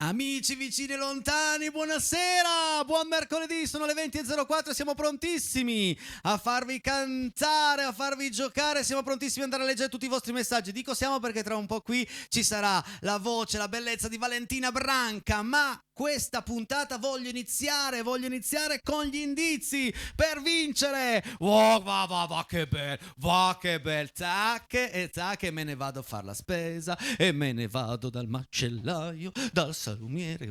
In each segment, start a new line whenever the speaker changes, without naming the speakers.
Amici vicini e lontani, buonasera, buon mercoledì, sono le 20.04, siamo prontissimi a farvi cantare, a farvi giocare, siamo prontissimi ad andare a leggere tutti i vostri messaggi. Dico siamo perché tra un po' qui ci sarà la voce, la bellezza di Valentina Branca, ma questa puntata voglio iniziare con gli indizi per vincere. Oh, va che bel, tac e tac, e me ne vado a fare la spesa e me ne vado dal macellaio, dal salumiere,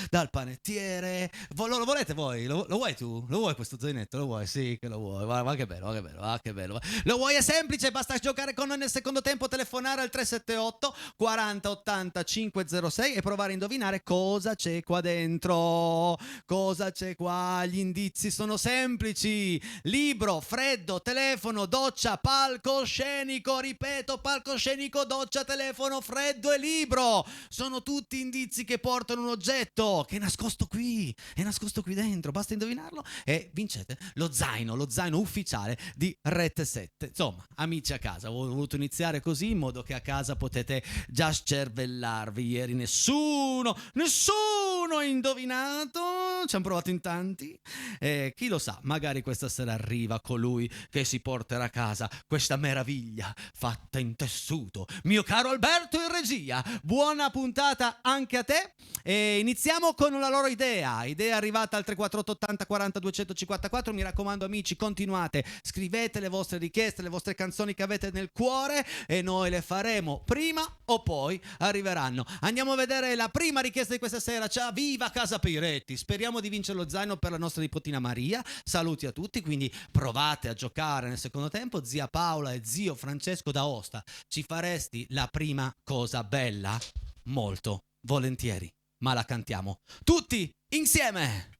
dal panettiere. Lo volete voi? Lo vuoi tu? Lo vuoi questo zainetto? Lo vuoi? Sì che lo vuoi. Va che bello, che bello. Lo vuoi? È semplice, basta giocare con noi nel secondo tempo, telefonare al 378 40 80 506 e provare a indovinare cosa c'è qua dentro. Cosa c'è qua? Gli indizi sono semplici: libro, freddo, telefono, doccia, palcoscenico. Ripeto, palcoscenico, doccia, telefono, freddo e libro. Sono tutti indizi che portano un oggetto che è nascosto qui dentro. Basta indovinarlo e vincete lo zaino ufficiale di Rete 7. Insomma, amici a casa, ho voluto iniziare così in modo che a casa potete già scervellarvi. Ieri nessuno ha indovinato, ci hanno provato in tanti. Chi lo sa, magari questa sera arriva colui che si porterà a casa questa meraviglia fatta in tessuto. Mio caro Alberto in regia, buona puntata anche a te. E iniziamo con la loro idea arrivata al 348 80 40 254. Mi raccomando amici, continuate, scrivete le vostre richieste, le vostre canzoni che avete nel cuore e noi le faremo prima o poi arriveranno. Andiamo a vedere la prima richiesta di questa sera. Ciao, viva Casa Piretti, speriamo di vincere lo zaino per la nostra nipotina Maria. Saluti a tutti, quindi provate a giocare nel secondo tempo. Zia Paola e zio Francesco d'Aosta, ci faresti la prima cosa bella? Molto volentieri, ma la cantiamo tutti insieme.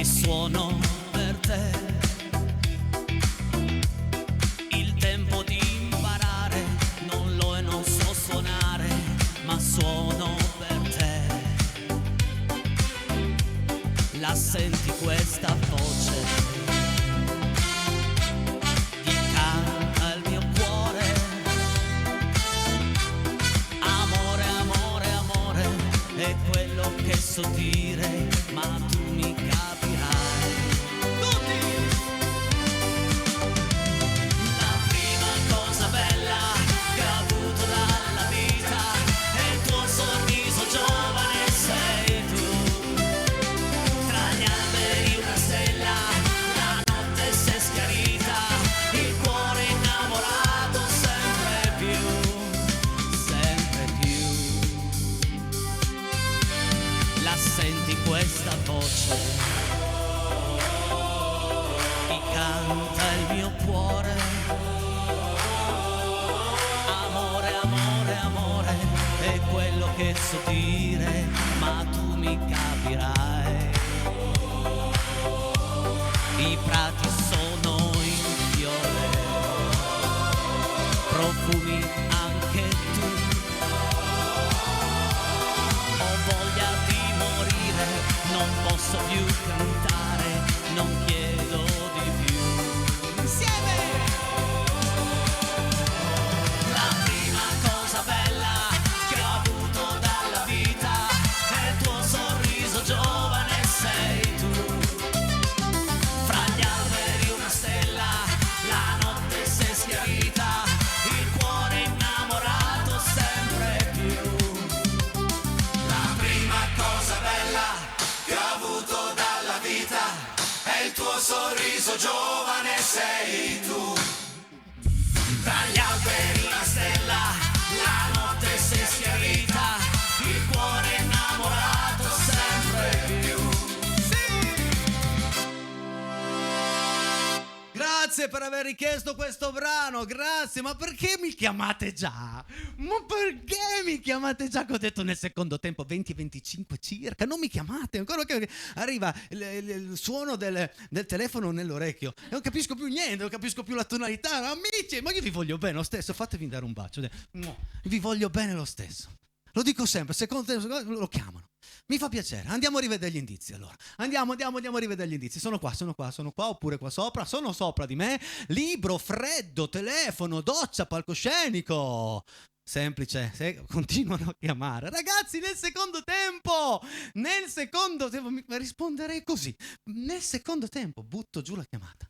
Suono per te, il tempo di imparare non lo e non so suonare, ma suono per te. La senti questa voce che canta il mio cuore? Amore, amore, amore, è quello che so dire, ma tu mi capirai. Questa voce che canta il mio cuore. Amore, amore, amore, è quello che so dire, ma tu mi capirai. I prati sono in fiore, profumi anche tu. Ho voglia di morire, non posso più cantare, non chiedo di più. Insieme! La prima cosa bella che ho avuto dalla vita è il tuo sorriso giovane, sei tu. Fra gli alberi una stella, la notte si è schiarita, il cuore innamorato sempre più. La prima cosa bella che ho avuto dalla vita è il tuo sorriso giovane, sei tu. Tra gli alberi una stella, la notte si è schiarita, il cuore innamorato sempre più.
Grazie Grazie per aver richiesto questo brano, grazie. Ma perché mi chiamate già? Ma perché mi chiamate già? Che ho detto nel secondo tempo 20-25 circa. Non mi chiamate ancora, che arriva il suono del telefono nell'orecchio e non capisco più niente, non capisco più la tonalità. Amici, ma io vi voglio bene lo stesso, fatevi dare un bacio. Vi voglio bene lo stesso. Lo dico sempre, secondo tempo lo chiamano. Mi fa piacere, andiamo a rivedere gli indizi allora. Andiamo a rivedere gli indizi. Sono qua, oppure qua sopra. Sono sopra di me. Libro, freddo, telefono, doccia, palcoscenico. Semplice, continuano a chiamare. Ragazzi, nel secondo tempo mi risponderei così. Nel secondo tempo butto giù la chiamata.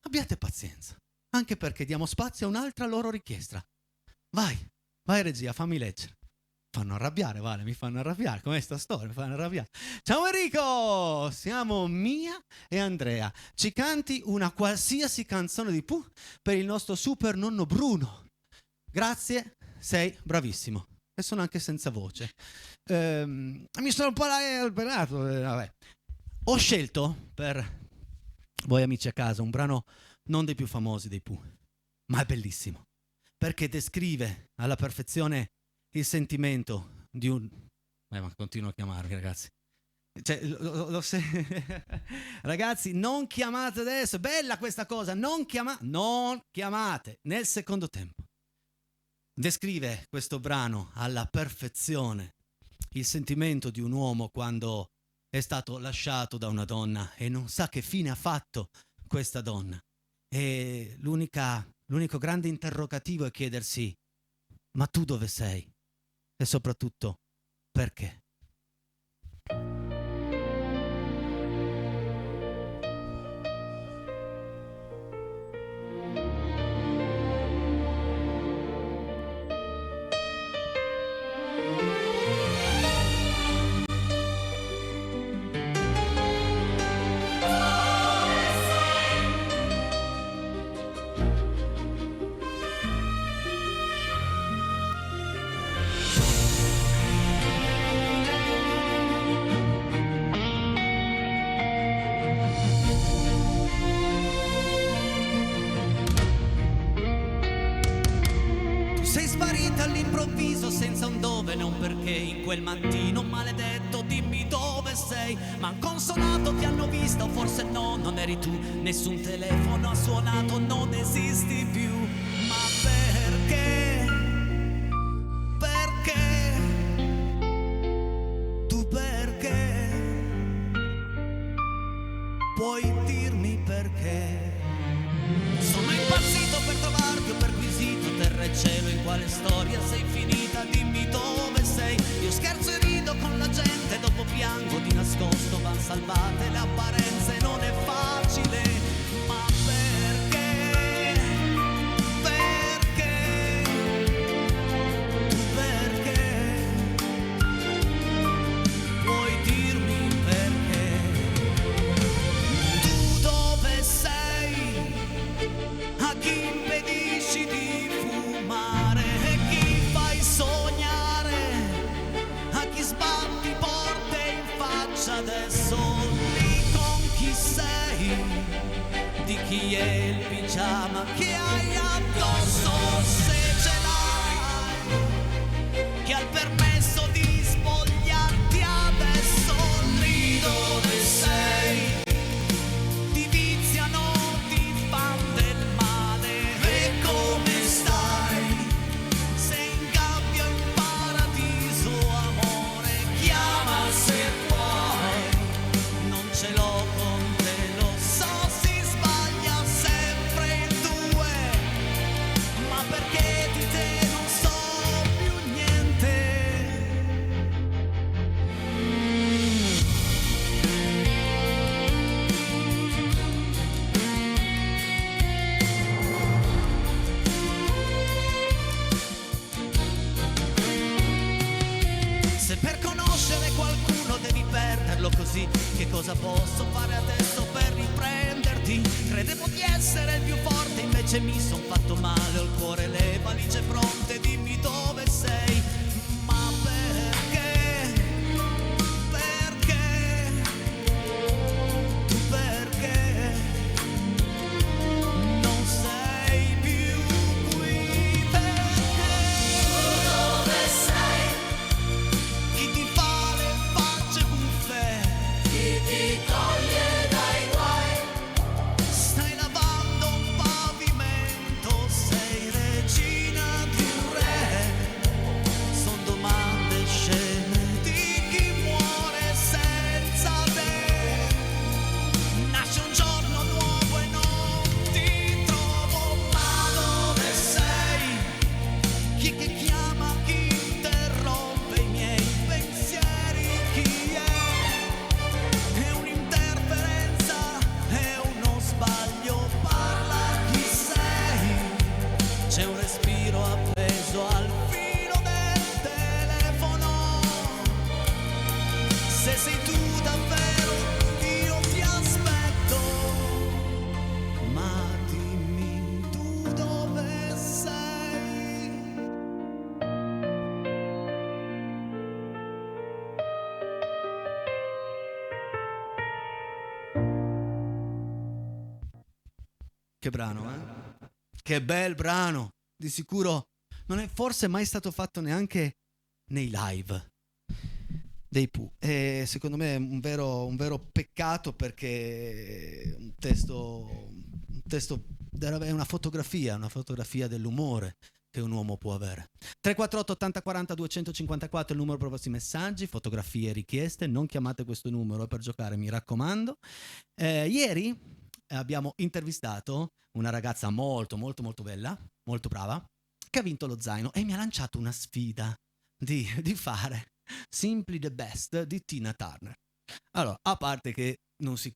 Abbiate pazienza, anche perché diamo spazio a un'altra loro richiesta. Vai regia, fammi leggere. Fanno arrabbiare, Vale, mi fanno arrabbiare. Com'è sta storia? Mi fanno arrabbiare. Ciao Enrico, siamo Mia e Andrea. Ci canti una qualsiasi canzone di Pooh per il nostro super nonno Bruno. Grazie, sei bravissimo. E sono anche senza voce. Mi sono un po' alberato. Vabbè. Ho scelto per voi amici a casa un brano non dei più famosi dei Pooh, ma è bellissimo perché descrive alla perfezione il sentimento di un... ma continuo a chiamarvi, ragazzi. Cioè, ragazzi, non chiamate adesso. Bella questa cosa. Non chiamate nel secondo tempo. Descrive questo brano alla perfezione il sentimento di un uomo quando è stato lasciato da una donna e non sa che fine ha fatto questa donna. E l'unico grande interrogativo è chiedersi: ma tu dove sei? E soprattutto, perché? All'improvviso senza un dove, non perché, in quel mattino maledetto. Dimmi dove sei, ma consolato ti hanno vista o forse no, non eri tu. Nessun telefono ha suonato, non esisti più. Ma perché? Perché? Tu perché? Puoi dirmi perché? Sono impazzito per trovarti, ho perquisito terra e cielo. In quale storia sei finita? Dimmi dove sei. Io scherzo e rido con la gente, dopo piango di nascosto. Van salvate le apparenze, non è facile. Ma perché? Perché? Tu perché? Puoi dirmi perché? Tu dove sei? A chi impedisci di fumare? E chi fai sognare? A chi sbatti porte in faccia adesso? Lì con chi sei? Di chi è il pigiama che hai addosso? Se ce l'hai, che ha il permesso di spogliarti adesso. Lì dove sei? Ti viziano, ti fan del male. E come stai? Sei in gabbia o in paradiso, amore? Chiama se puoi. Non ce l'ho con te, lo so, si sbaglia sempre in due. Ma perché di te non so più niente? Se per conoscere qualcuno devi perderlo così, che cosa posso fare adesso per riprenderti? Credevo di essere il più forte, invece mi son fatto male. Ho il cuore e le valigie pronte, dimmi dove sei. Ma perché? Perché? Tu perché? Non
Chi che chiama, chi interrompe i miei pensieri, chi è un'interferenza, è uno sbaglio, parla chi sei. C'è un respiro appeso al filo del telefono. Se sei tu davvero, io ti aspetto. Ma dimmi tu dove sei.
Che brano, eh? Che bel brano. Di sicuro non è forse mai stato fatto neanche nei live dei Pooh. E secondo me è un vero peccato, perché un testo è una fotografia dell'umore che un uomo può avere. 348 80 40 254 è il numero per i vostri messaggi, fotografie, richieste. Non chiamate questo numero per giocare, mi raccomando. Ieri abbiamo intervistato una ragazza molto bella, molto brava, che ha vinto lo zaino e mi ha lanciato una sfida di fare Simply the Best di Tina Turner. Allora, a parte che non si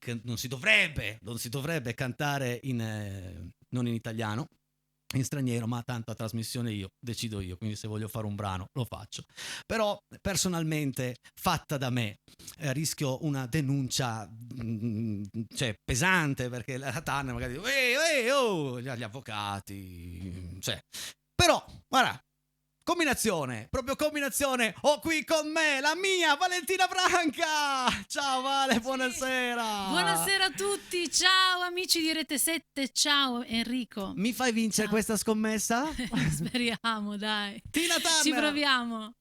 dovrebbe cantare non in italiano, in straniero, ma tanto a trasmissione decido io, quindi se voglio fare un brano lo faccio. Però personalmente, fatta da me, rischio una denuncia cioè pesante, perché la Turner magari dice gli avvocati, cioè. Però guarda, proprio combinazione, ho qui con me la mia Valentina Franca. Ciao Vale, buonasera.
Buonasera a tutti, ciao amici di Rete 7, ciao Enrico.
Mi fai vincere questa scommessa?
Speriamo, dai.
Tina Turner.
Ci proviamo.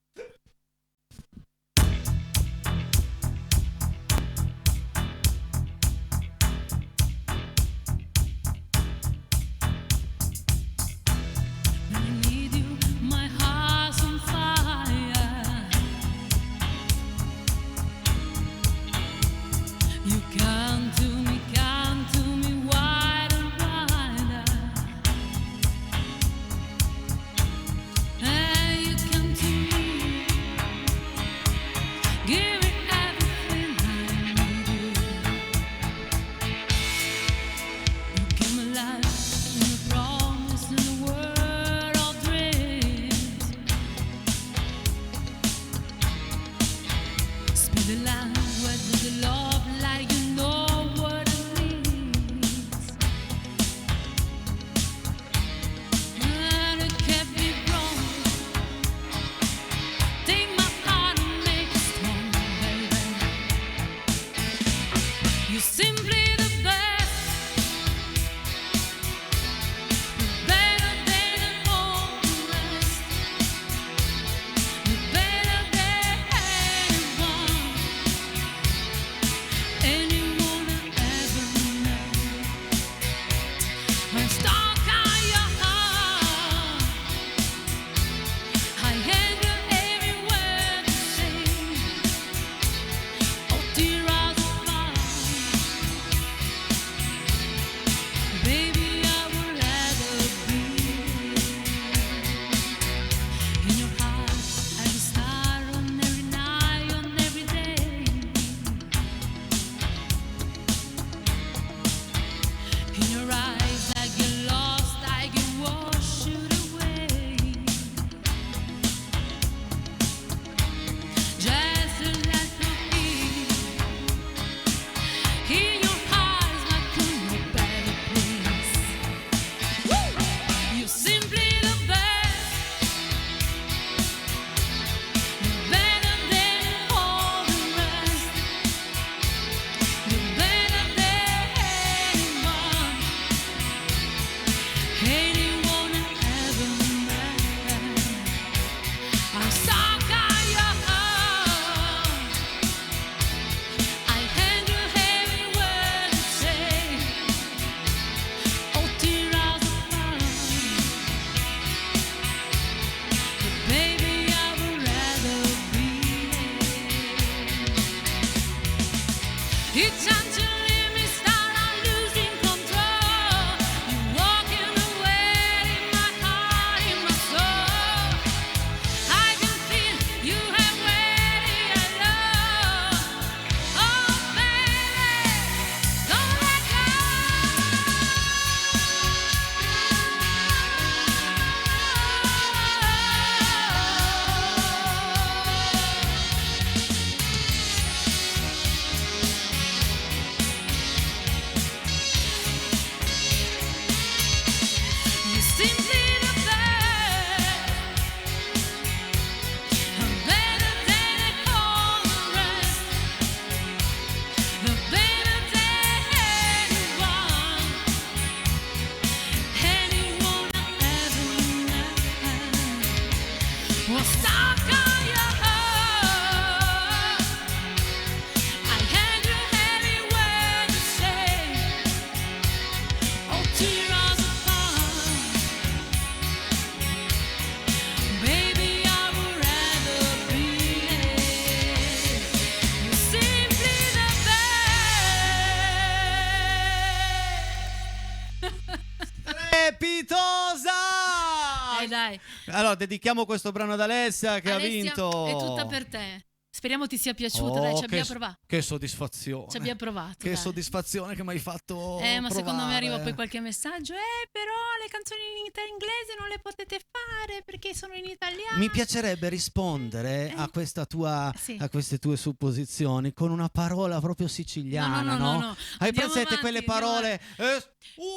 Hey, you come to me.
Osaka, I had you everywhere to say, oh tear us apart, baby I would rather be there, you're simply the best.
Strepitosa!
Dai.
Allora, dedichiamo questo brano ad Alessia che
Alessia,
ha vinto.
è tutta per te. Speriamo ti sia piaciuta, dai, ci abbia provato.
Che soddisfazione.
Ci abbia provato.
Che
dai.
soddisfazione che mi hai fatto.
Ma secondo me arriva
provare.
poi qualche messaggio. Però le canzoni in inglese non le potete fare perché sono in italiano.
Mi piacerebbe rispondere a questa tua
Sì.
a queste tue supposizioni con una parola proprio siciliana, no?
No.
Hai
Andiamo
presente
avanti,
quelle
andiamo
parole?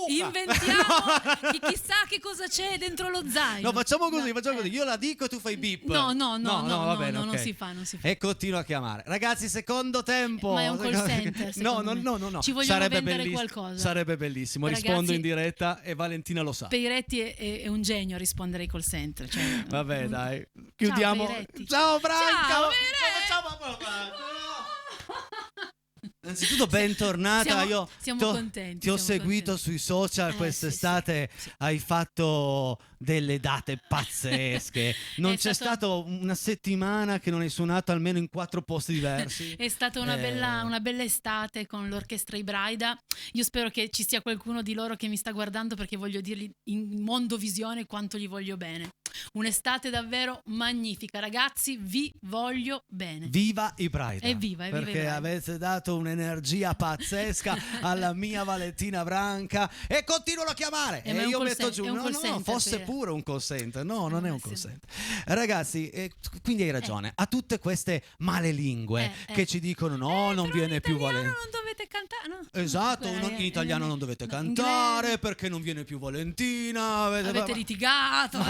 Inventiamo che chissà che cosa c'è dentro lo zaino.
No, facciamo così,
No,
Io la dico e tu fai beep.
No,
va bene,
non
ok.
si fa, non si fa.
E continua a chiamare. Ragazzi, secondo tempo.
Ma è un call center,
No,
secondo me.
no.
Ci vogliono
Sarebbe
vendere
bellissimo.
qualcosa.
Sarebbe bellissimo.
Ragazzi,
Rispondo in diretta e Valentina lo sa.
Peiretti è un genio a rispondere ai call center. Cioè,
Vabbè, dai. Chiudiamo.
Peiretti.
Ciao, Branca.
Ciao,
Innanzitutto bentornata, io
siamo contenti.
ti ho
siamo
seguito
contenti.
sui social quest'estate,
sì.
hai fatto delle date pazzesche, non
È
c'è
stato-
stata una settimana che non hai suonato almeno in 4 posti diversi.
È stata una bella estate con l'orchestra Ibraida. Io spero che ci sia qualcuno di loro che mi sta guardando perché voglio dirgli in Mondovisione quanto gli voglio bene. Un'estate davvero magnifica, ragazzi, vi voglio bene.
Viva Ibraida!
Evviva
Perché
Ibraida.
avete dato un'energia pazzesca alla mia Valentina Branca e continuano a chiamare
ma
e
è un
io
call
metto
center,
giù
è un
no,
call
no,
center,
fosse
per-
pure un call center. No, non è un call
sì.
center. Ragazzi, quindi hai ragione, a tutte queste malelingue che ci dicono no, non
però
viene
in
più
italiano
Valentina.
non dovete cantare, no?
Esatto, in italiano non dovete cantare
inglese.
perché non viene più Valentina.
Avete litigato,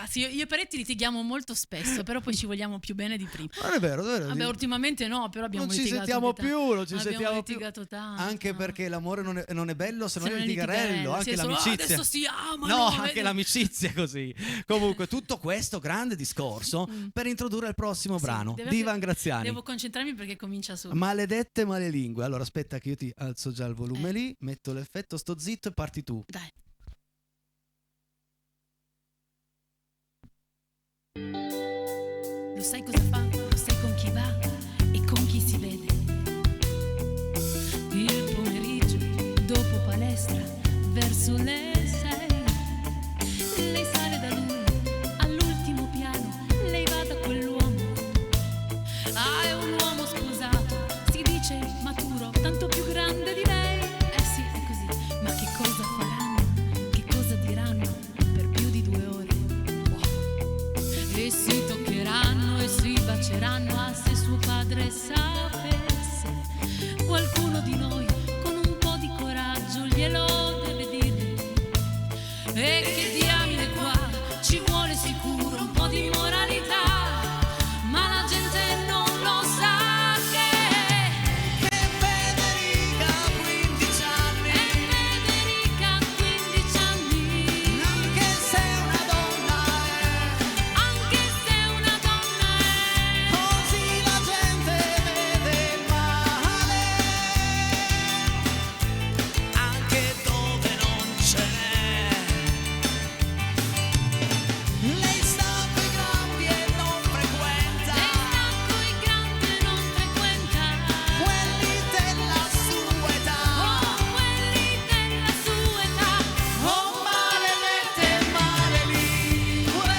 Sì, io e Peretti litighiamo molto spesso, però poi ci vogliamo più bene di prima.
Non è vero,
Vabbè, ultimamente no, però abbiamo
non ci
litigato
sentiamo
anche
più, non ci
abbiamo
sentiamo più.
litigato tanto.
Anche perché l'amore non è bello se non è
non è
litigarello,
litigarello,
anche
sì, solo,
l'amicizia.
adesso si amano.
No,
vedi?
anche l'amicizia è così. Comunque, tutto questo grande discorso per introdurre il prossimo
Sì,
brano
deve-
di Ivan Graziani.
Devo concentrarmi perché comincia su.
Maledette malelingue. Allora, aspetta che io ti alzo già il volume lì, metto l'effetto, sto zitto e parti tu.
Dai. Lo sai cosa fa? Lo sai con chi va e con chi si vede. Il pomeriggio, dopo palestra, verso le 6, lei sale da lui all'ultimo piano, lei va da quell'uomo. Ah, è un uomo sposato, si dice maturo, tanto più grande di lei. Sì, è così. Ma che cosa faranno? Che cosa diranno per più di 2 ore? E si toccheranno e si baceranno, ah, se suo padre sapesse. Qualcuno di noi con un po' di coraggio glielo deve dire. E che diamine qua ci vuole sicuro un po' di moralità, ma la gente non lo sa che
Federica ha 15 anni,
è Federica ha 15 anni.
anche se una donna è,
Anche se una donna è
così la gente vede male, anche dove non ce n'è. Lei sta coi grandi e non frequenta
coi grandi e non frequenta
quelli della sua età.
quelli della sua età.
Oh, maledette malelingue,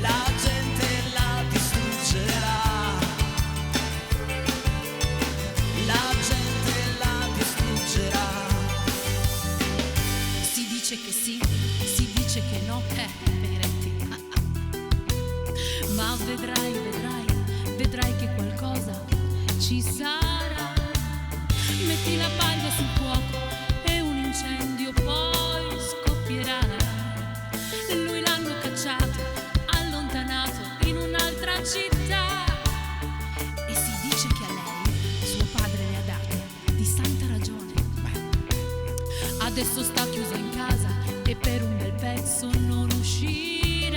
la gente la distruggerà, la gente la distruggerà.
Si dice che sì, si dice che no, Peretti. Ma vedrai che qualcosa ci sarà. Metti la paglia sul fuoco e un incendio poi scoppierà. Lui l'hanno cacciato, allontanato in un'altra città. E si dice che a lei suo padre le ha date di santa ragione. Adesso sta chiusa in casa e per un bel pezzo non uscirà.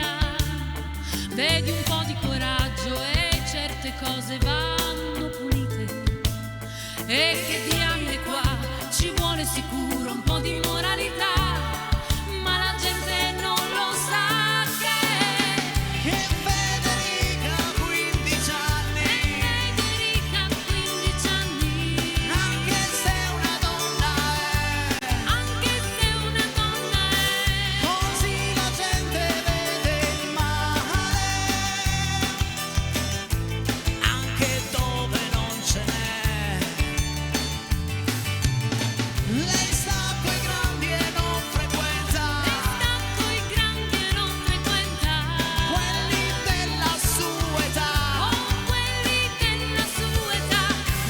vedi un po' di coraggio e certe cose vanno pulite. E che diamine qua, ci vuole sicuro un po' di moralità, ma la gente non lo sa che
Federica, 15 anni,
Federica, 15 anni,
anche se una donna è,
anche se una donna è,
così la gente vede il male, anche dove non ce n'è. Lei sta coi grandi e non frequenta
sta coi grandi e non frequenta,
quelli della sua età.
oh quelli della sua età,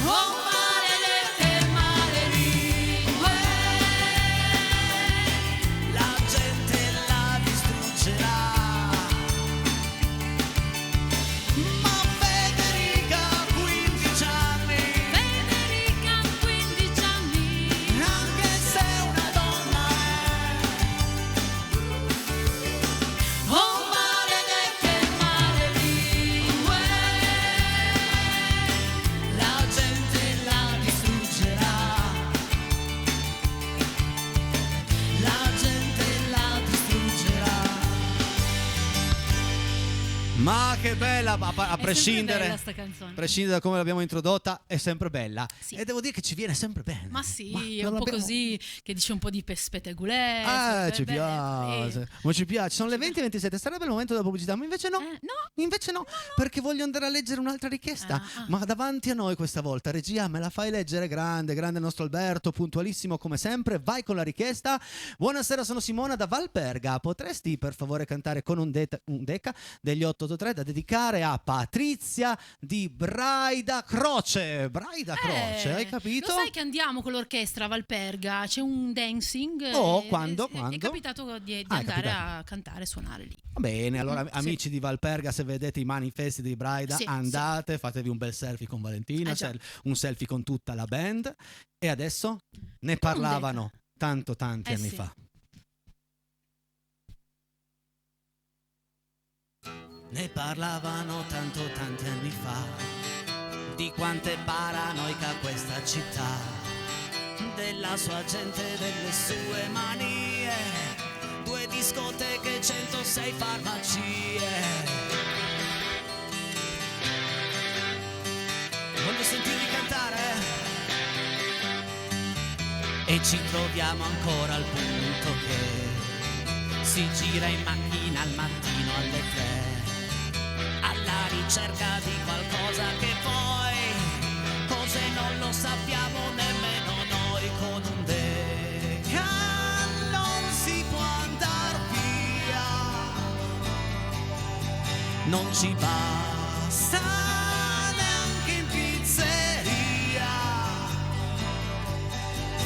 Oh, maledette malelingue, la gente la distruggerà. Ma Federica, 15 anni,
Federica, 15 anni,
anche se una donna è, oh, maledette malelingue, la gente la distruggerà. La gente la distruggerà.
Ma che bella, a prescindere,
bella sta canzone.
a prescindere da come l'abbiamo introdotta, è sempre bella.
Sì.
E devo dire che ci viene sempre bene.
Ma sì,
Ma
è
non
un po'
l'abbiamo-
così che dice un po' di spettacolare.
Ci piace, ma ci piace. Sono le 20:27, sarebbe il momento della pubblicità, ma invece no.
No.
Invece no, perché voglio andare a leggere un'altra richiesta. Ma davanti a noi questa volta, regia, me la fai leggere? Grande, grande il nostro Alberto, puntualissimo come sempre. Vai con la richiesta. Buonasera, sono Simona da Valperga. Potresti per favore cantare con un deca degli 883 da dedicare a Patrizia di Braida Croce. Braida Croce, hai capito?
Lo sai che andiamo con l'orchestra a Valperga, c'è un dancing.
Oh, quando?
È
Quando?
capitato di
Ah, è
andare
capitato.
a cantare, suonare lì.
Va bene, allora
Sì.
amici di Valperga, se vedete i manifesti di Braida,
Sì,
andate, fatevi un bel selfie con Valentina,
già.
un selfie con tutta la band. E adesso ne parlavano tanti anni
sì.
fa. Ne parlavano tanti anni fa di quanto è paranoica questa città, della sua gente, delle sue manie, 2 discoteche, 106 farmacie. Voglio sentirvi cantare e ci troviamo ancora al punto che si gira in macchina al mattino alle 3 alla ricerca di qualcosa che poi cose non lo sappiamo nemmeno noi. Con un deca non si può andar via, non ci basta neanche in pizzeria.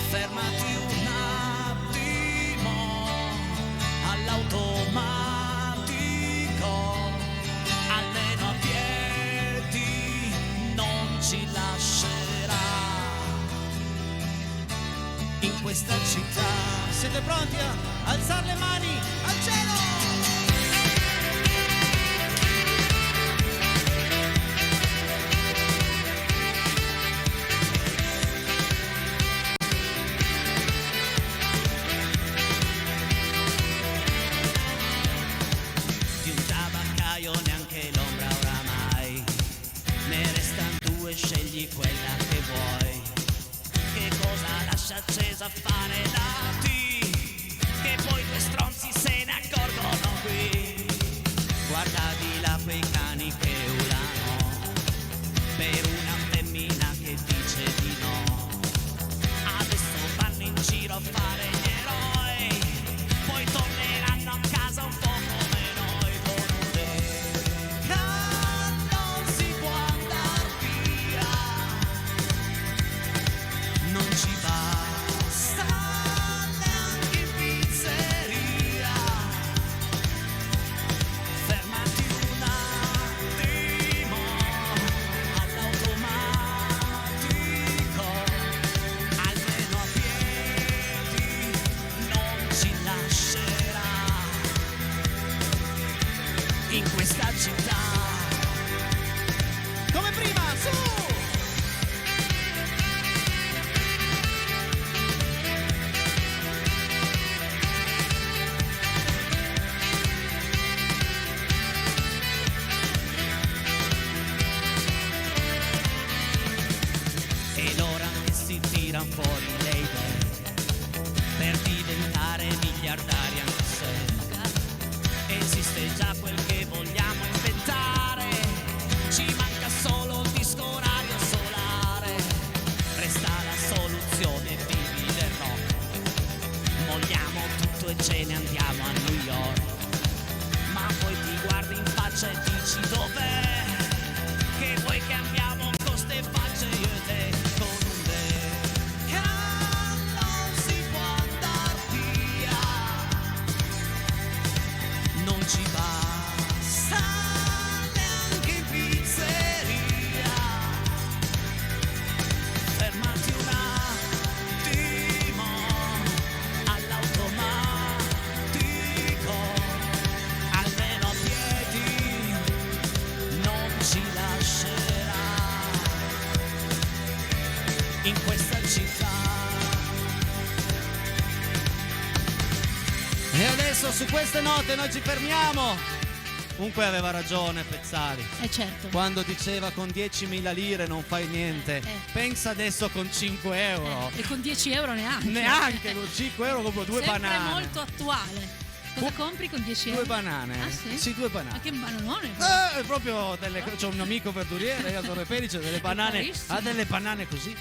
Fermati un attimo all'automatico, almeno a piedi non ci lascerà in questa città. Siete pronti a alzare le mani al cielo? Di un tabaccaio neanche l'ombra oramai, ne restano 2, scegli quella che vuoi. Che cosa lascia accesa a fare lati, che poi 2 stronzi se ne accorgono
in questa città.
Come prima, su!
Ed ora che si tiran fuori le idee per diventare miliardari, anche se esiste già quel che vogliamo inventare. Ci manca solo il disco radio solare. Resta la soluzione, vivi del rock. Molliamo tutto e ce ne andiamo a New York. Ma poi ti guardi in faccia e dici dov'è? Che vuoi che abbiamo con ste facce io e te? Con un te che non si può andar via. Non ci basta neanche in pizzeria. Fermati un attimo all'automatico, almeno a piedi non ci lascerà in questa città.
E adesso su queste note noi ci fermiamo. Comunque aveva ragione Pezzali
Certo.
quando diceva con 10.000 lire non fai niente. Pensa adesso con 5 euro.
E con 10 euro neanche.
Neanche con 5 euro compro due
Sempre
banane.
molto attuale. Cosa compri con 10 euro?
Due banane.
Ah, sì?
Sì, due banane.
Ma che bananone.
È proprio c'ho un amico verduriere, io a Torre Pellice, delle banane,
carissimo.
ha delle banane così.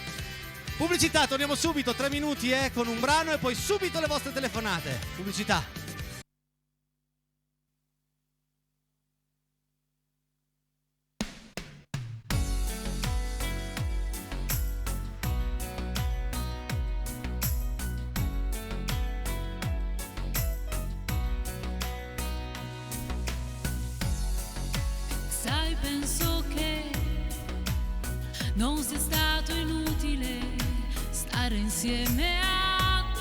Pubblicità, torniamo subito, 3 minuti con un brano e poi subito le vostre telefonate. Pubblicità.
Sai, penso che non sia stato inutile stare insieme a te.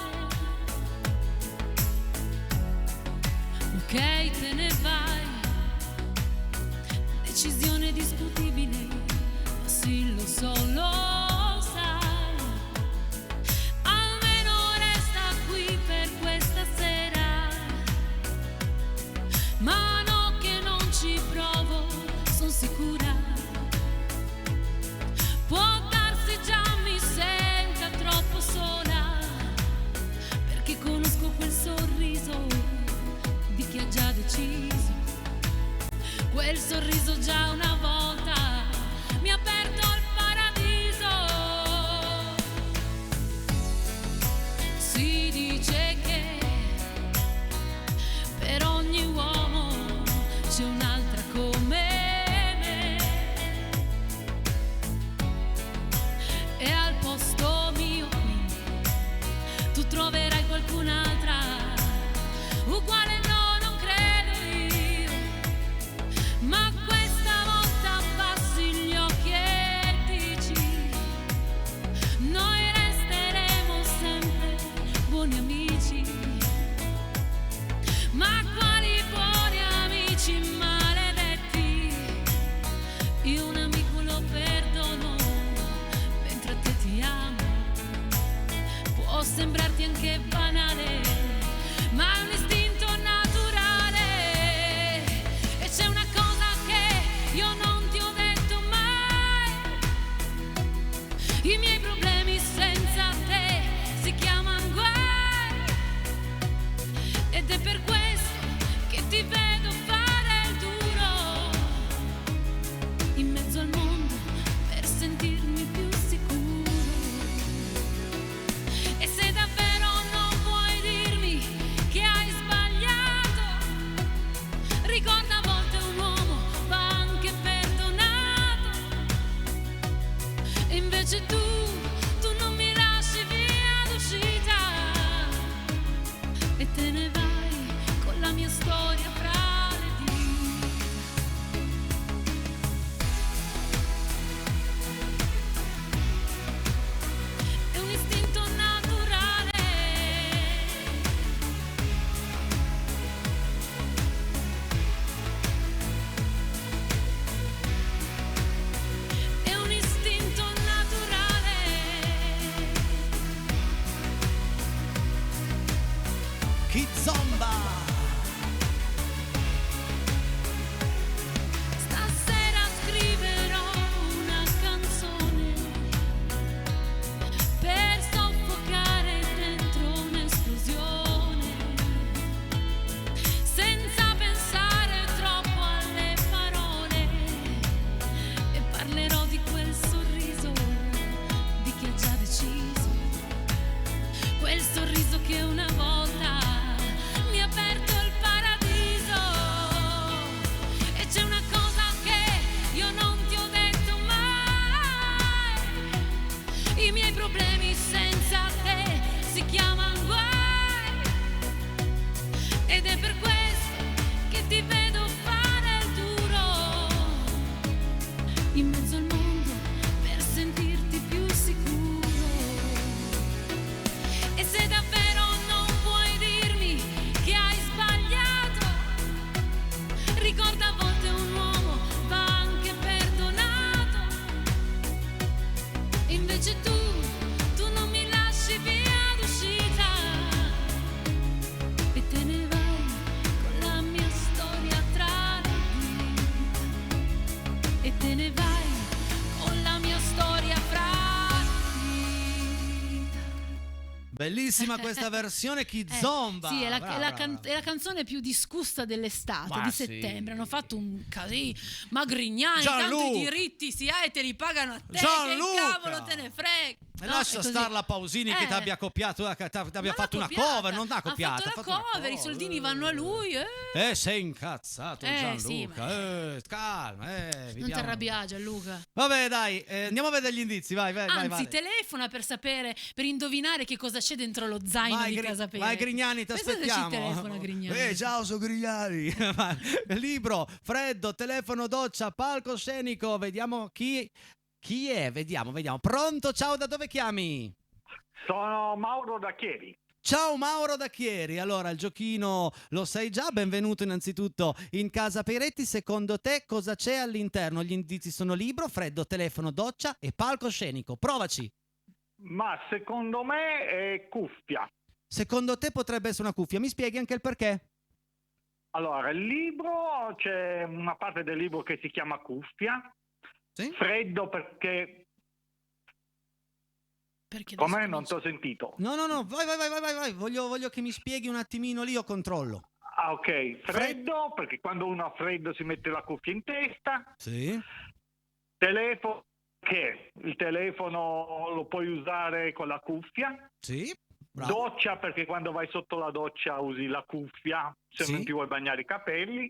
Ok, te ne vai. Decisione discutibile, ma sì, lo so, lo sai. Almeno resta qui per questa sera. Ma no, che non ci provo, son sicura. Può darsi già mi senta troppo sola, perché conosco quel sorriso di chi ha già deciso. Quel sorriso già una volta mi ha aperto il paradiso. Si dice che per ogni uomo c'è un'altra come me, e al posto mio qui tu troverai qualcun'altra uguale. No, non credo io, ma questa volta abbassi gli occhi e dici: noi resteremo sempre buoni amici. Ma quali buoni amici maledetti, io un amico lo perdono, mentre a te ti amo. Può sembrarti anche banale, ma è un istinto naturale. E c'è una cosa che io non ti ho detto mai: i miei problemi senza te si chiamano guai. Ed è per questo che ti vedo fare il duro in mezzo al mondo per sentirmi più sicuro. E se davvero non vuoi dirmi che hai sbagliato, ricorda a volte un uomo va anche perdonato. E invece tu non mi lasci via d'uscita e te ne vai con la mia storia fra le dita. È un istinto naturale. ti vedo fare il duro in mezzo al mondo per sentirti più sicuro. E se davvero non vuoi dirmi che hai sbagliato, ricorda a volte un uomo va anche perdonato. Invece tu non mi lasci via d'uscita e te ne vai con la mia storia tra le dita. E te ne vai con la mia storia fra le dita.
Bellissima questa versione Kizomba.
Sì, è la,
Brava,
è la
brava.
è la canzone più discussa dell'estate,
Ma
di
sì.
settembre. Hanno fatto un casino. Ma Grignani, tanto
Gianluca.
i diritti si ha e te li pagano a te.
Gianluca.
Che cavolo te ne frega?
E
No,
lascia
è così.
stare la Pausini che ti abbia copiato, che ti abbia
Ma l'ha
fatto una
copiata.
cover, non ha copiato.
Ha fatto la cover, i soldini vanno a lui.
Sei incazzato Gianluca,
sì, ma-
calma,
Non ti
vediamo.
arrabbiare, Gianluca.
Vabbè dai, andiamo a vedere gli indizi, vai,
Anzi,
vai.
telefona per sapere, per indovinare che cosa c'è dentro lo zaino
Vai,
di Casa Pere.
vai Grignani, ti
Pensa se
aspettiamo.
ci telefona Grignani.
Ciao, sono Grignani. Libro, freddo, telefono, doccia, palcoscenico, vediamo chi è, vediamo. Pronto, ciao, da dove chiami?
Sono Mauro da Chieri.
Ciao Mauro da Chieri, allora il giochino lo sai già, benvenuto innanzitutto in Casa Peretti. Secondo te cosa c'è all'interno? Gli indizi sono libro, freddo, telefono, doccia e palcoscenico, provaci.
Ma secondo me è cuffia.
Secondo te potrebbe essere una cuffia, mi spieghi anche il perché?
Allora, il libro, c'è una parte del libro che si chiama cuffia.
Sì?
Freddo perché...
Perché
Com'è?
adesso
Non ti ho sentito.
No, vai, voglio che mi spieghi un attimino lì, io controllo.
Ah, ok. Freddo perché quando uno ha freddo si mette la cuffia in testa.
Sì?
Telefono, che il telefono lo puoi usare con la cuffia.
Sì? Bravo.
Doccia perché quando vai sotto la doccia usi la cuffia se
Sì.
non ti vuoi bagnare i capelli.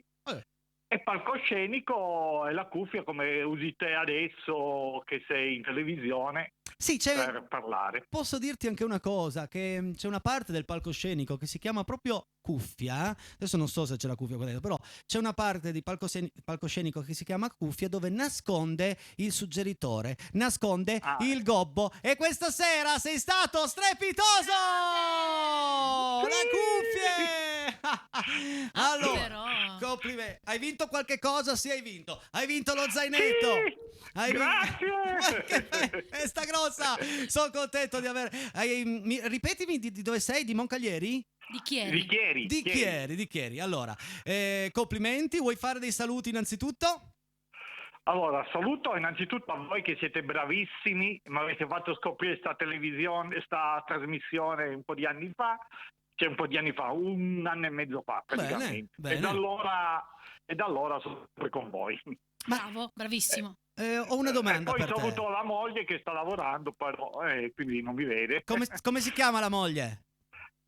E palcoscenico è la cuffia come usi te adesso che sei in televisione
Sì,
per parlare.
posso dirti anche una cosa, che c'è una parte del palcoscenico che si chiama proprio cuffia, adesso non so se c'è la cuffia qua dentro, però c'è una parte di palcoscenico che si chiama cuffia dove nasconde il suggeritore, nasconde il gobbo, e questa sera sei stato strepitoso! Le cuffie! Allora,
però.
complimenti, hai vinto qualche cosa? Sì, hai vinto lo zainetto! Hai
Grazie!
Che festa grossa! Sono contento di aver. Ripetimi di dove sei? Di Moncaglieri?
Di Chieri.
Di Chieri.
Di Chieri. Allora, complimenti. Vuoi fare dei saluti innanzitutto?
Allora, saluto innanzitutto a voi che siete bravissimi, mi avete fatto scoprire sta trasmissione un po' di anni fa, un anno e mezzo fa praticamente.
Bene.
E da allora sono sempre con voi.
Bravo, bravissimo.
Ho una domanda
Poi
per te.
saluto la moglie che sta lavorando, però quindi non mi vede.
Come si chiama la moglie?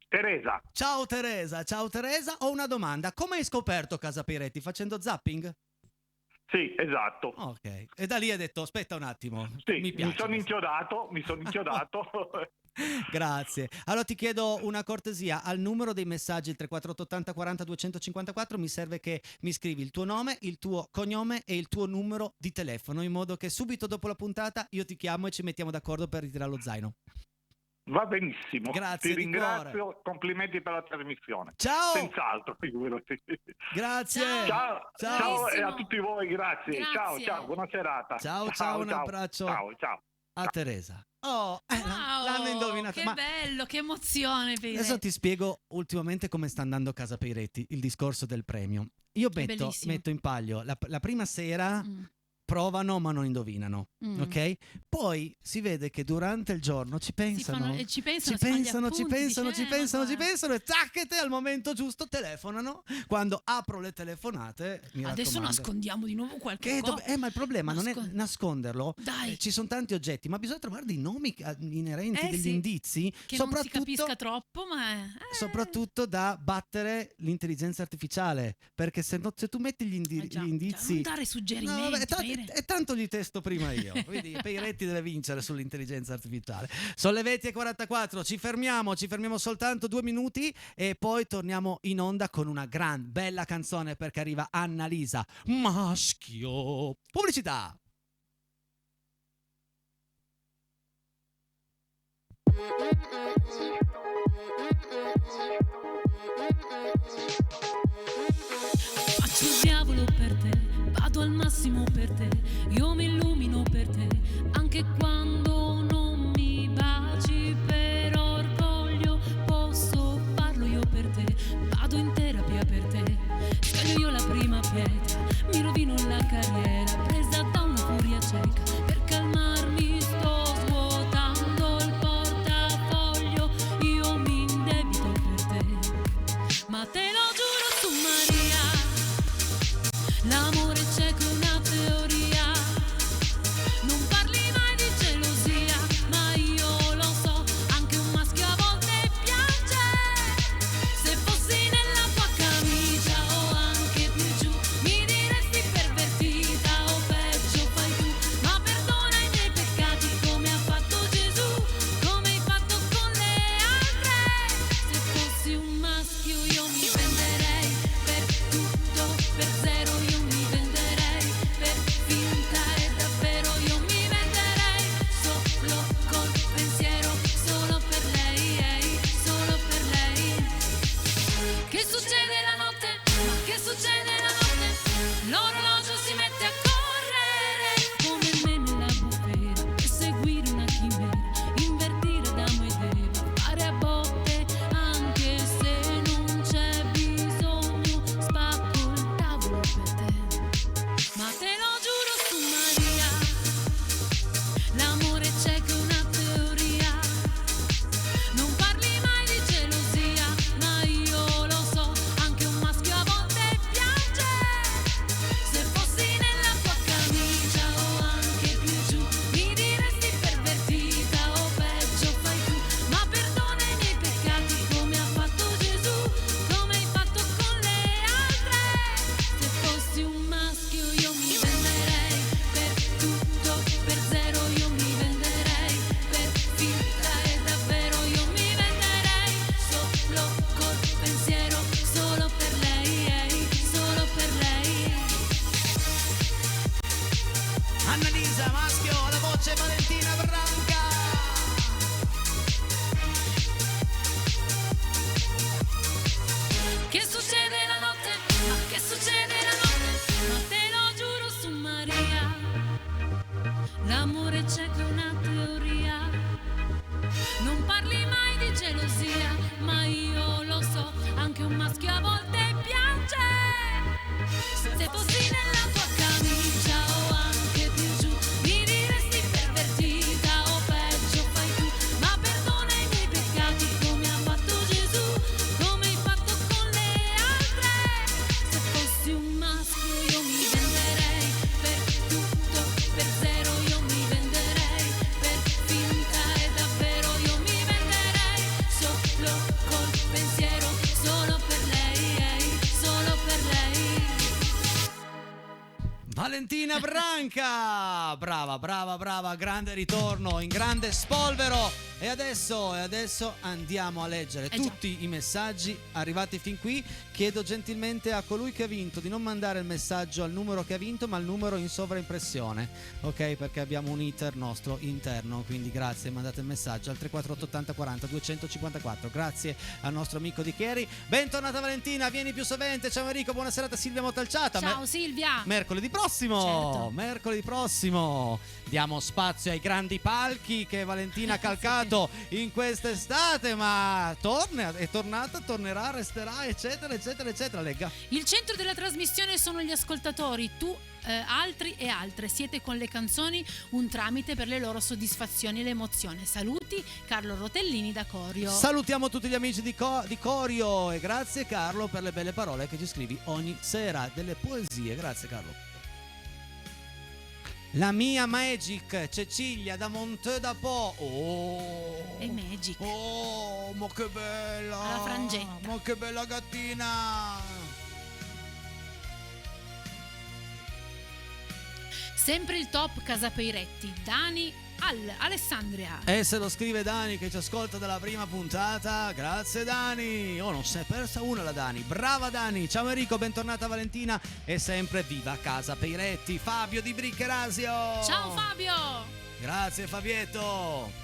Teresa.
Ciao Teresa. Ho una domanda. Come hai scoperto Casa Peretti? Facendo zapping?
Sì, esatto.
Ok. E da lì hai detto, aspetta un attimo.
Sì,
Mi piace.
mi sono inchiodato.
Grazie. Allora ti chiedo una cortesia, al numero dei messaggi, il 3480 40 254, mi serve che mi scrivi il tuo nome, il tuo cognome e il tuo numero di telefono, in modo che subito dopo la puntata io ti chiamo e ci mettiamo d'accordo per ritirare lo zaino.
Va benissimo.
Grazie
Ti
di
ringrazio,
cuore.
complimenti per la trasmissione.
Ciao.
Senz'altro, figurati.
Grazie.
Ciao.
Ciao e a
Bravissimo.
tutti voi, grazie.
Grazie.
Ciao, buona serata.
Ciao, un abbraccio.
Ciao.
A Teresa. Oh,
Wow,
l'hanno indovinato.
che
Ma
bello, che emozione.
adesso ti spiego ultimamente come sta andando Casa Peretti, il discorso del premio. Io
bellissimo.
metto in palio la prima sera.
Mm.
Provano ma non indovinano, ok? Poi si vede che durante il giorno ci pensano,
ci
ci
pensano,
pensano e tacchete al momento giusto telefonano. Quando apro le telefonate, mi
adesso
raccomando.
nascondiamo di nuovo qualche cosa.
Ma il problema non è nasconderlo.
Dai.
Ci sono tanti oggetti, ma bisogna trovare dei nomi inerenti, degli
sì,
indizi,
che non si capisca troppo, ma
soprattutto da battere l'intelligenza artificiale, perché se tu metti gli indizi,
non dare suggerimenti.
no, vabbè,
dire.
E tanto gli testo prima io. Quindi Peiretti deve vincere sull'intelligenza artificiale. Sono le 20:44, ci fermiamo soltanto 2 minuti e poi torniamo in onda con una gran bella canzone perché arriva Annalisa, Maschio. Pubblicità.
Faccio il diavolo per te, vado al massimo per te, io mi illumino per te, anche quando non mi baci per orgoglio, posso farlo io per te, vado in terapia per te, scaglio io la prima pietra, mi rovino la carriera, presa da una furia cieca, per calmarmi sto svuotando il portafoglio, io mi indebito per te, ma te lo giuro su Maria, l'amore cieco è una teoria, non parli mai di gelosia, ma io lo so, anche un maschio a volte piange, se fossi nella tua camicia o anche più giù, mi diresti pervertita o peggio fai tu, ma perdona i miei peccati come ha fatto Gesù, come hai fatto con le altre, se fossi un maschio io mi venderei per tutto, per zero io mi venderei, per finta e davvero io mi venderei, solo col pensiero, solo per lei, solo per lei. Che succede la notte? Ma che succede la notte? L'orologio si mette a correre come me nella bufera, e seguire una chimera, invertire Adamo ed Eva, fare a botte anche se non c'è bisogno, spacco il tavolo per te, ma te lo giuro su Maria, l'amore cieco è una teoria, non parli mai di gelosia, ma io lo so, anche un maschio a volte piange, se fossi nella tua camicia o anche più giù, mi diresti pervertita o peggio fai tu, ma perdona i miei peccati come ha fatto Gesù, come hai fatto con le altre, se fossi un maschio io mi venderei, per tutto, per zero io mi venderei, per finta e davvero io mi venderei, solo col pensiero, solo per lei, solo per lei.
Annalisa, Maschio, la voce Valentina Branca.
Che succede la notte? Ma che succede la notte? Ma te lo giuro su Maria, l'amore cieco è una teoria, non parli mai di gelosia, ma io lo so, anche un maschio a volte piange, se fossi nella tua camicia o anche più giù, mi diresti pervertita o peggio fai tu, ma perdona i miei peccati come ha fatto Gesù, come hai fatto con le altre, se fossi un maschio io mi venderei, per tutto, per zero io mi venderei, per finta e davvero io mi venderei, solo col pensiero, solo per lei, solo per lei.
Valentina Branca, brava, brava, brava, grande ritorno in grande spolvero. E adesso andiamo a leggere
già.
tutti i messaggi arrivati fin qui. Chiedo gentilmente a colui che ha vinto di non mandare il messaggio al numero che ha vinto, ma al numero in sovraimpressione, ok? Perché abbiamo un iter nostro interno, quindi grazie, mandate il messaggio al 348 80 40 254. Grazie al nostro amico Di Chieri. Bentornata Valentina, vieni più sovente. Ciao Enrico, buona serata Silvia Montalciata.
Ciao Silvia.
Mercoledì prossimo,
Certo.
mercoledì prossimo diamo spazio ai grandi palchi che Valentina ha calcato in quest'estate, ma è tornata, tornerà, resterà, eccetera, eccetera, eccetera. Legga.
Il centro della trasmissione sono gli ascoltatori, tu, altri e altre. Siete con le canzoni un tramite per le loro soddisfazioni e l'emozione. Saluti, Carlo Rotellini da Corio.
Salutiamo tutti gli amici di Corio e grazie Carlo per le belle parole che ci scrivi ogni sera, delle poesie. Grazie Carlo. La mia Magic Cecilia da Monteux da Po. Oh,
E Magic.
oh, ma che bella!
Alla frangetta.
Ma che bella gattina!
Sempre il top Casa Peiretti, Dani Alessandria.
E se lo scrive Dani che ci ascolta dalla prima puntata, grazie Dani. Oh, non si è persa una la Dani, brava Dani. Ciao Enrico, bentornata Valentina e sempre viva Casa Peiretti. Fabio di Briccherasio.
Ciao Fabio.
Grazie Fabietto.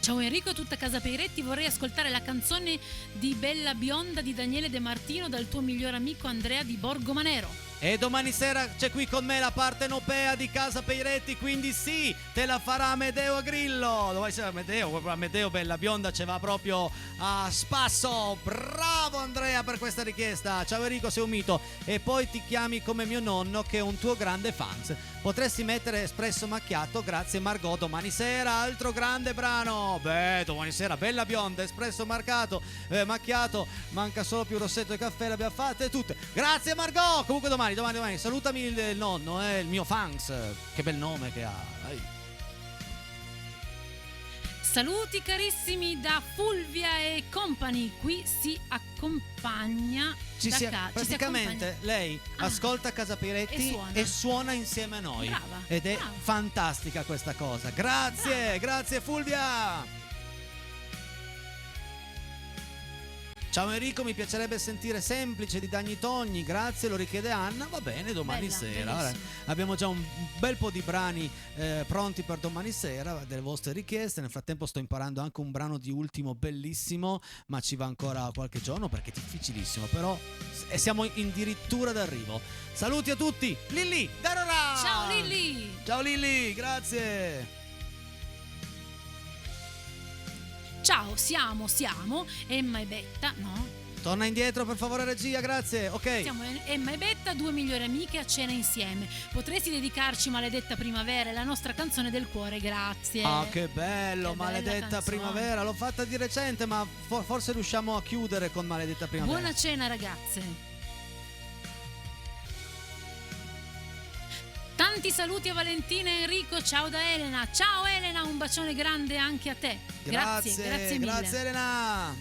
Ciao Enrico e tutta Casa Peiretti, vorrei ascoltare la canzone di Bella Bionda di Daniele De Martino dal tuo migliore amico Andrea di Borgomanero.
E domani sera c'è qui con me la partenopea di Casa Peiretti, quindi sì, te la farà Amedeo Grillo. Dove c'è Amedeo Bella Bionda ci va proprio a spasso. Bravo Andrea per questa richiesta. Ciao Enrico, sei un mito. E poi ti chiami come mio nonno che è un tuo grande fans. Potresti mettere espresso macchiato, grazie Margot, domani sera, altro grande brano. Beh, domani sera Bella Bionda, espresso macchiato, manca solo più rossetto e caffè, le abbiamo fatte tutte. Grazie Margot. Comunque domani salutami il nonno, il mio fans. Che bel nome che ha. Dai.
Saluti carissimi da Fulvia e company, qui si accompagna
praticamente lei ascolta Casa Peiretti e suona insieme a noi.
Brava,
ed è
brava.
fantastica questa cosa. Grazie,
Brava.
grazie Fulvia. Ciao Enrico, mi piacerebbe sentire Semplice di Dagni Togni, grazie, lo richiede Anna, va bene, domani
Bella,
sera. Ora,
bellissima.
abbiamo già un bel po' di brani pronti per domani sera, delle vostre richieste. Nel frattempo sto imparando anche un brano di Ultimo bellissimo, ma ci va ancora qualche giorno perché è difficilissimo, però siamo addirittura d'arrivo. Saluti a tutti, Lilli da Rorà!
Ciao Lilli.
Ciao Lilli, grazie!
Ciao, siamo Emma e Betta, no?
Torna indietro per favore regia, grazie, ok.
Siamo Emma e Betta, due migliori amiche a cena insieme. Potresti dedicarci Maledetta Primavera, la nostra canzone del cuore, grazie.
Ah, che bello,
Che bella
Maledetta
canzone.
Primavera, l'ho fatta di recente, ma forse riusciamo a chiudere con Maledetta Primavera.
Buona cena ragazze. Tanti saluti a Valentina e Enrico, ciao da Elena. Ciao Elena, un bacione grande anche a te. Grazie mille.
Grazie Elena.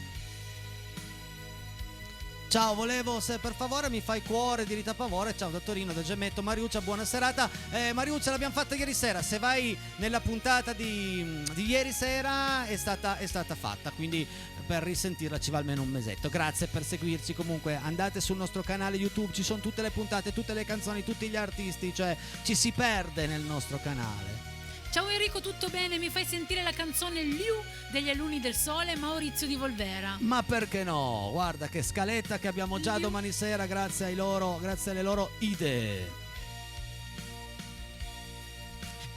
Ciao, volevo se per favore mi fai cuore di Rita Pavore. Ciao da Torino, da Gemmetto. Mariuccia, buona serata. Mariuccia, l'abbiamo fatta ieri sera. Se vai nella puntata di ieri sera è stata fatta, quindi per risentirla ci va almeno un mesetto. Grazie per seguirci. Comunque andate sul nostro canale YouTube, ci sono tutte le puntate, tutte le canzoni, tutti gli artisti, cioè ci si perde nel nostro canale.
Ciao Enrico, tutto bene? Mi fai sentire la canzone Liu degli Alunni del Sole, Maurizio di Volvera.
Ma perché no? Guarda che scaletta che abbiamo già domani sera grazie alle loro idee.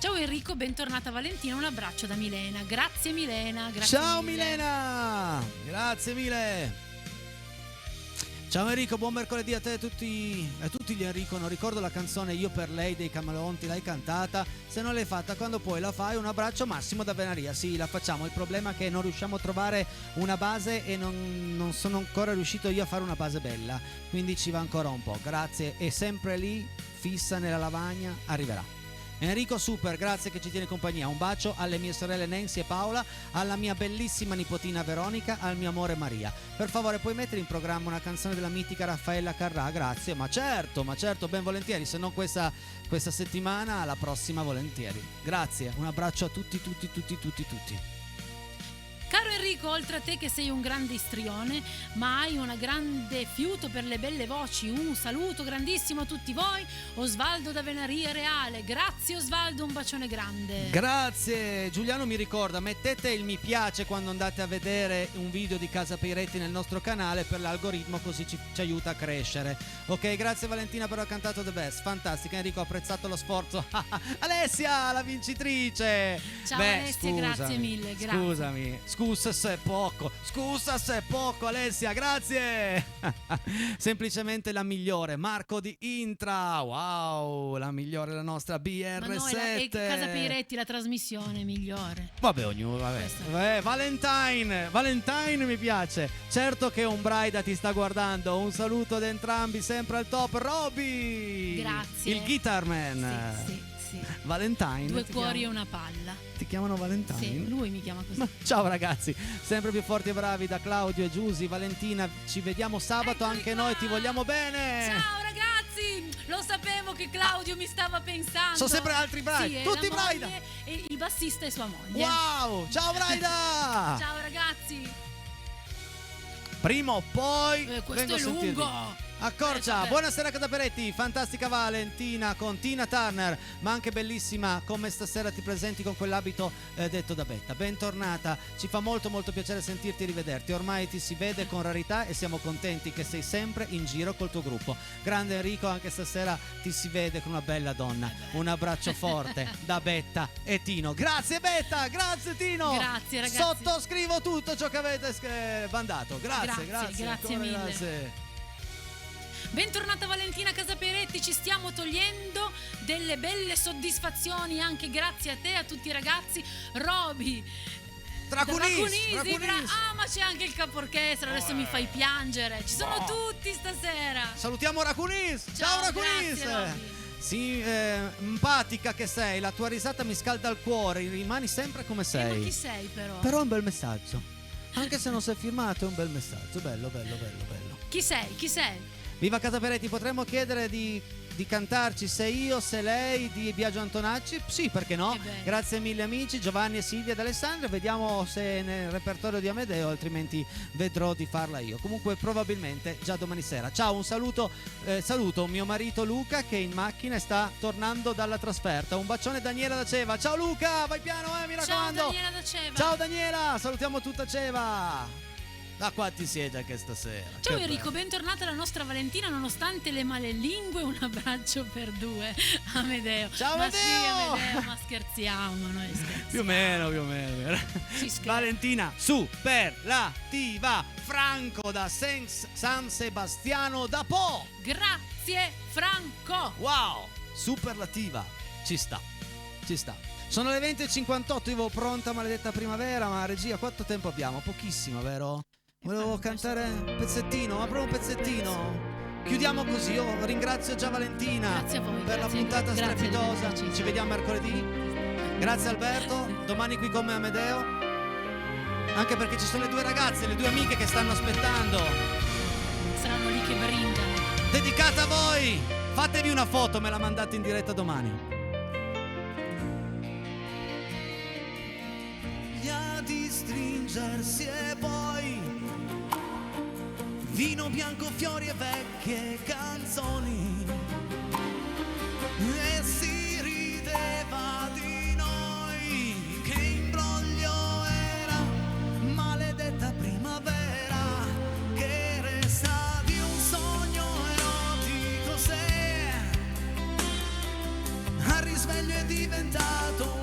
Ciao Enrico, bentornata Valentina, un abbraccio da Milena. Grazie Milena, grazie
Ciao
mille.
Milena, grazie mille. Ciao Enrico, buon mercoledì a te e a tutti gli Enrico. Non ricordo la canzone Io per lei dei Camaleonti, l'hai cantata? Se non l'hai fatta, quando poi la fai, un abbraccio Massimo da Venaria. Sì, la facciamo, il problema è che non riusciamo a trovare una base e non sono ancora riuscito io a fare una base bella, quindi ci va ancora un po'. Grazie, è sempre lì, fissa nella lavagna, arriverà. Enrico super, grazie che ci tiene compagnia. Un bacio alle mie sorelle Nancy e Paola, alla mia bellissima nipotina Veronica, al mio amore Maria. Per favore puoi mettere in programma una canzone della mitica Raffaella Carrà? Grazie, ma certo, ben volentieri. Se non questa settimana, la prossima volentieri. Grazie, un abbraccio a tutti.
Caro Enrico, oltre a te che sei un grande istrione, ma hai un grande fiuto per le belle voci, un saluto grandissimo a tutti voi, Osvaldo da Venaria Reale. Grazie Osvaldo, un bacione grande.
Grazie, Giuliano mi ricorda, mettete il mi piace quando andate a vedere un video di Casa Peiretti nel nostro canale per l'algoritmo, così ci aiuta a crescere. Ok, grazie Valentina per aver cantato The Best, fantastica Enrico, ho apprezzato lo sforzo. Alessia, la vincitrice.
Ciao Alessia, grazie mille, grazie.
Scusa se è poco Alessia, grazie. Semplicemente la migliore, Marco di Intra, wow, la migliore, la nostra BR7.
Ma noi e Casa Peiretti, la trasmissione migliore.
Vabbè, ognuno, Valentine mi piace. Certo che Umbraida ti sta guardando. Un saluto ad entrambi, sempre al top. Roby,
grazie.
il guitarman.
Sì.
Valentine.
Due cuori e una palla.
Ti chiamano Valentine?
Sì, lui mi chiama così.
Ciao ragazzi, sempre più forti e bravi da Claudio e Giusy. Valentina, ci vediamo sabato, anche noi ti vogliamo bene.
Ciao ragazzi. sì, lo sapevo che Claudio mi stava pensando.
Sono sempre altri Braida.
Sì, è
Tutti
la
Braida.
moglie e il bassista e sua moglie.
Wow, ciao Braida.
Ciao ragazzi.
Prima o poi
Questo
vengo
è
a sentirvi.
lungo.
Accorcia,
vabbè.
buonasera Cataperetti, fantastica Valentina con Tina Turner, ma anche bellissima come stasera ti presenti con quell'abito detto da Betta. Bentornata, ci fa molto molto piacere sentirti e rivederti, ormai ti si vede con rarità e siamo contenti che sei sempre in giro col tuo gruppo. Grande Enrico, anche stasera ti si vede con una bella donna. Un abbraccio forte da Betta e Tino. Grazie Betta, grazie Tino.
Grazie, ragazzi.
Sottoscrivo tutto ciò che avete bandato. Grazie
Grazie
ancora
mille.
grazie.
Bentornata Valentina Casaperetti, ci stiamo togliendo delle belle soddisfazioni anche grazie a te, a tutti i ragazzi. Roby
Dracunis.
ma c'è anche il caporchestra, adesso mi fai piangere. Ci sono tutti stasera.
Salutiamo Racunis. Ciao Racunis.
grazie, Roby.
Sì, empatica che sei, la tua risata mi scalda il cuore, rimani sempre come
Ma
sei.
chi sei però?
Però è un bel messaggio. Anche se non sei firmato è un bel messaggio, bello.
Chi sei? Chi sei?
Viva Cataperetti, potremmo chiedere di cantarci Se io, se lei di Biagio Antonacci? Sì, perché no?
Che bello.
Grazie mille amici, Giovanni e Silvia ed Alessandra. Vediamo se nel repertorio di Amedeo, altrimenti vedrò di farla io. Comunque probabilmente già domani sera. Ciao, un saluto mio marito Luca che in macchina sta tornando dalla trasferta. Un bacione Daniela da Ceva. Ciao Luca, vai piano mi raccomando.
Ciao Daniela da Ceva.
Ciao Daniela, salutiamo tutta Ceva. Da quanti siete anche stasera?
Ciao
Che
Enrico,
bello.
bentornata la nostra Valentina nonostante le malelingue, un abbraccio per due. Amedeo.
Ciao,
ma
Amedeo!
Sì, Amedeo, ma scherziamo, noi scherziamo.
Più o meno.
Si scherza.
Valentina superlativa. Franco da San Sebastiano da Po.
Grazie Franco.
Wow, superlativa. Ci sta. Sono le 20:58, io avevo pronta maledetta primavera, ma regia quanto tempo abbiamo? Pochissimo, vero? Volevo cantare un pezzettino, ma proprio un pezzettino. Chiudiamo così, io ringrazio già Valentina
Grazie a voi,
per la
grazie,
puntata
grazie,
strepitosa.
grazie.
Ci vediamo mercoledì. Grazie Alberto, domani qui con me Amedeo. Anche perché ci sono le due ragazze, le due amiche che stanno aspettando.
Saranno lì che brindano.
Dedicata a voi. Fatevi una foto, me la mandate in diretta domani. Di stringersi e poi vino bianco, fiori e vecchie canzoni e si rideva di noi. Che imbroglio era, maledetta primavera, che resta di un sogno erotico se al risveglio è diventato